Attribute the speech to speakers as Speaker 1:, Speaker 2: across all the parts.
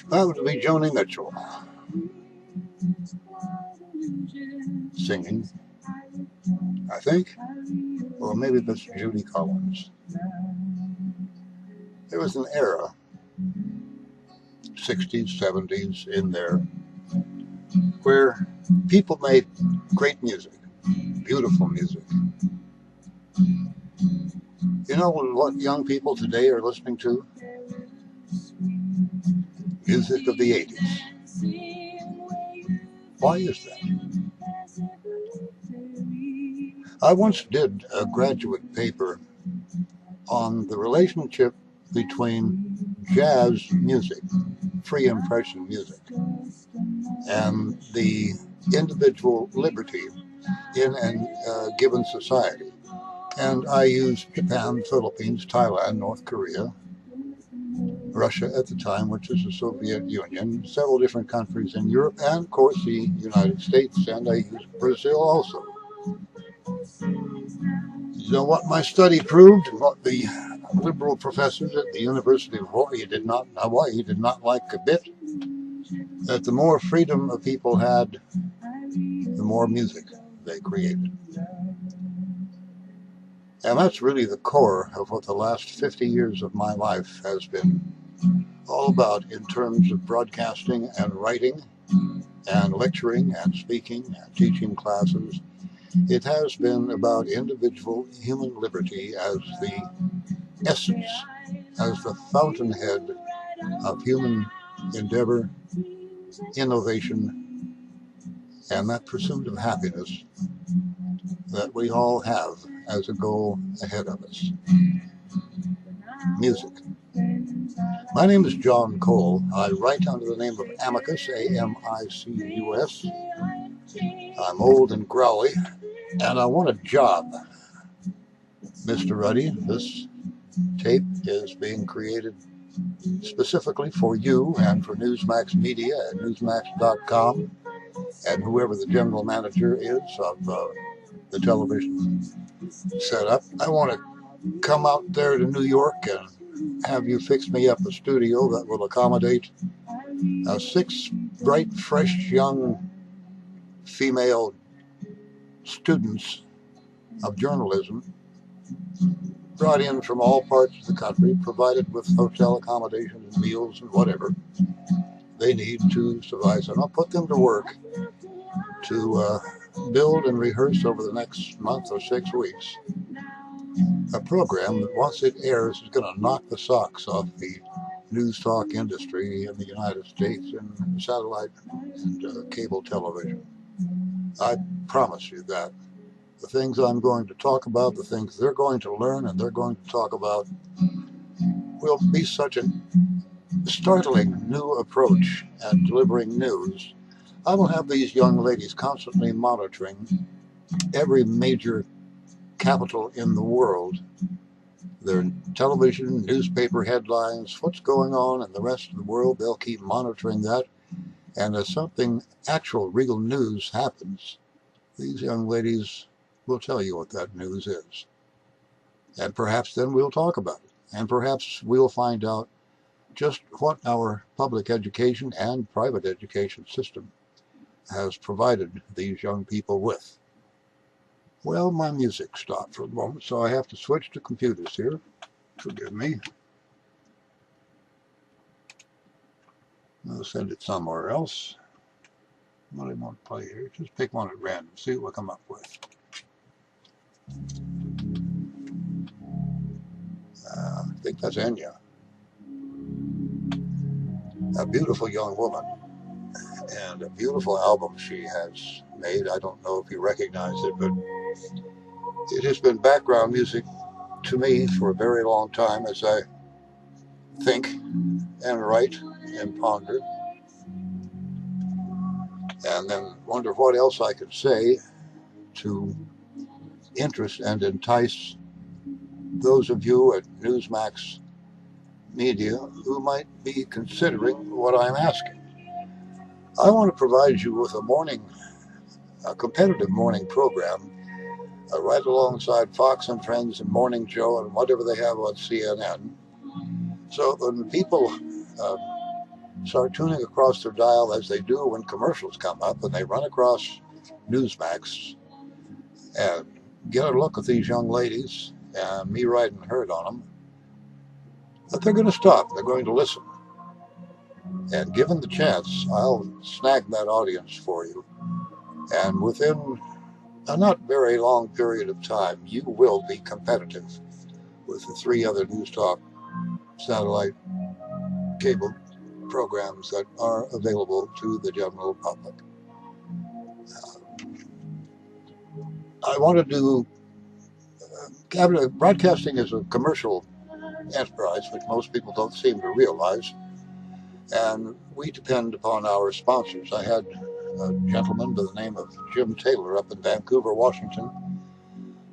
Speaker 1: That would be Joni Mitchell singing, I think, or maybe that's Judy Collins. There was an era, 60s, 70s, in there, where people made great music, beautiful music. You know what young people today are listening to? Music of the 80s. Why is that? I once did a graduate paper on the relationship between jazz music, free impression music, and the individual liberty in a given society. And I used Japan, Philippines, Thailand, North Korea, Russia at the time, which was the Soviet Union, several different countries in Europe, and of course the United States, and I used Brazil also. You know what my study proved, and what the liberal professors at the University of Hawaii did not like a bit, that the more freedom a people had, the more music they created. And that's really the core of what the last 50 years of my life has been all about in terms of broadcasting and writing and lecturing and speaking and teaching classes. It has been about individual human liberty as the essence, as the fountainhead of human endeavor, innovation, and that pursuit of happiness that we all have as a goal ahead of us. Music. My name is John Cole. I write under the name of Amicus, A-M-I-C-U-S. I'm old and growly, and I want a job. Mr. Ruddy, this tape is being created specifically for you and for Newsmax Media at newsmax.com and whoever the general manager is of the television setup. I want to come out there to New York and have you fix me up a studio that will accommodate 6 bright, fresh, young female students of journalism brought in from all parts of the country, provided with hotel accommodation and meals and whatever they need to survive. So I'll put them to work to build and rehearse over the next month or 6 weeks a program that once it airs is going to knock the socks off the news talk industry in the United States and satellite and cable television. I promise you that. The things I'm going to talk about, the things they're going to learn and they're going to talk about will be such a startling new approach at delivering news. I will have these young ladies constantly monitoring every major capital in the world, their television, newspaper headlines, what's going on in the rest of the world. They'll keep monitoring that. And as something actual, real news happens, these young ladies will tell you what that news is. And perhaps then we'll talk about it. And perhaps we'll find out just what our public education and private education system has provided these young people with. Well, my music stopped for a moment, so I have to switch to computers here. Forgive me. I'll send it somewhere else. What do I want to play here? Just pick one at random, see what we come up with. I think that's Enya. A beautiful young woman, and a beautiful album she has made. I don't know if you recognize it, but it has been background music to me for a very long time as I think and write and ponder and then wonder what else I could say to interest and entice those of you at Newsmax Media who might be considering what I'm asking. I want to provide you with a competitive morning program right alongside Fox and Friends and Morning Joe and whatever they have on CNN. So when people start tuning across their dial as they do when commercials come up and they run across Newsmax and get a look at these young ladies and me riding herd on them, that they're going to stop. They're going to listen. And given the chance, I'll snag that audience for you. And within a not very long period of time, you will be competitive with the 3 other News Talk satellite cable programs that are available to the general public. I want to do broadcasting is a commercial enterprise, which most people don't seem to realize, and we depend upon our sponsors. I had a gentleman by the name of Jim Taylor up in Vancouver, Washington,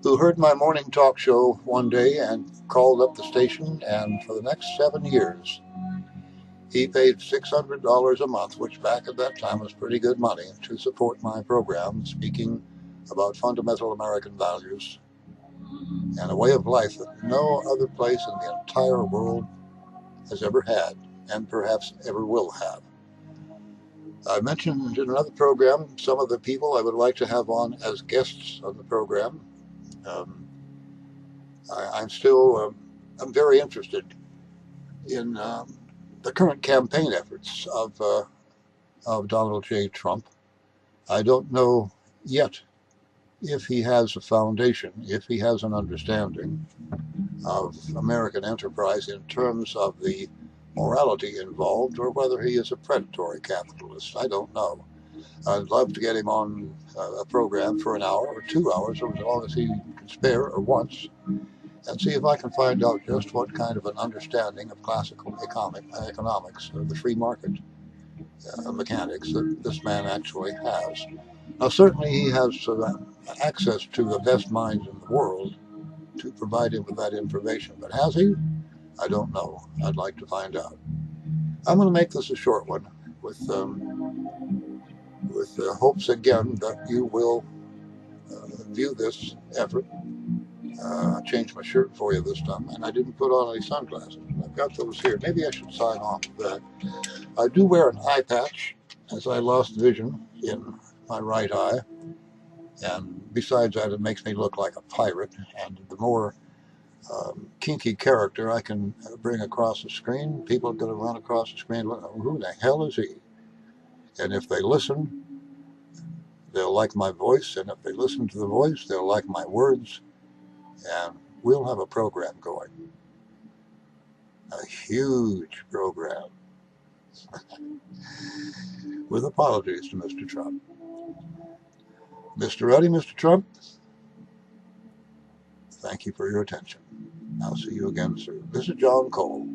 Speaker 1: who heard my morning talk show one day and called up the station, and for the next 7 years, he paid $600 a month, which back at that time was pretty good money, to support my program, speaking about fundamental American values and a way of life that no other place in the entire world has ever had and perhaps ever will have. I mentioned in another program some of the people I would like to have on as guests on the program. I'm very interested in the current campaign efforts of Donald J. Trump. I don't know yet if he has a foundation, if he has an understanding of American enterprise in terms of the morality involved, or whether he is a predatory capitalist. I don't know. I'd love to get him on a program for an hour or 2 hours, or as long as he can spare, or once, and see if I can find out just what kind of an understanding of classical economics, or the free market mechanics that this man actually has. Now, certainly he has access to the best minds in the world to provide him with that information, but has he? I don't know. I'd like to find out. I'm going to make this a short one with hopes again that you will view this effort. I changed my shirt for you this time, and I didn't put on any sunglasses. I've got those here. Maybe I should sign off with that. I do wear an eye patch, as I lost vision in my right eye, and besides that, it makes me look like a pirate, and the more kinky character I can bring across the screen, people are going to run across the screen, who the hell is he? And if they listen, they'll like my voice, and if they listen to the voice, they'll like my words, and we'll have a program going. A huge program. With apologies to Mr. Trump. Mr. Ruddy, Mr. Trump, thank you for your attention. I'll see you again soon. This is John Cole.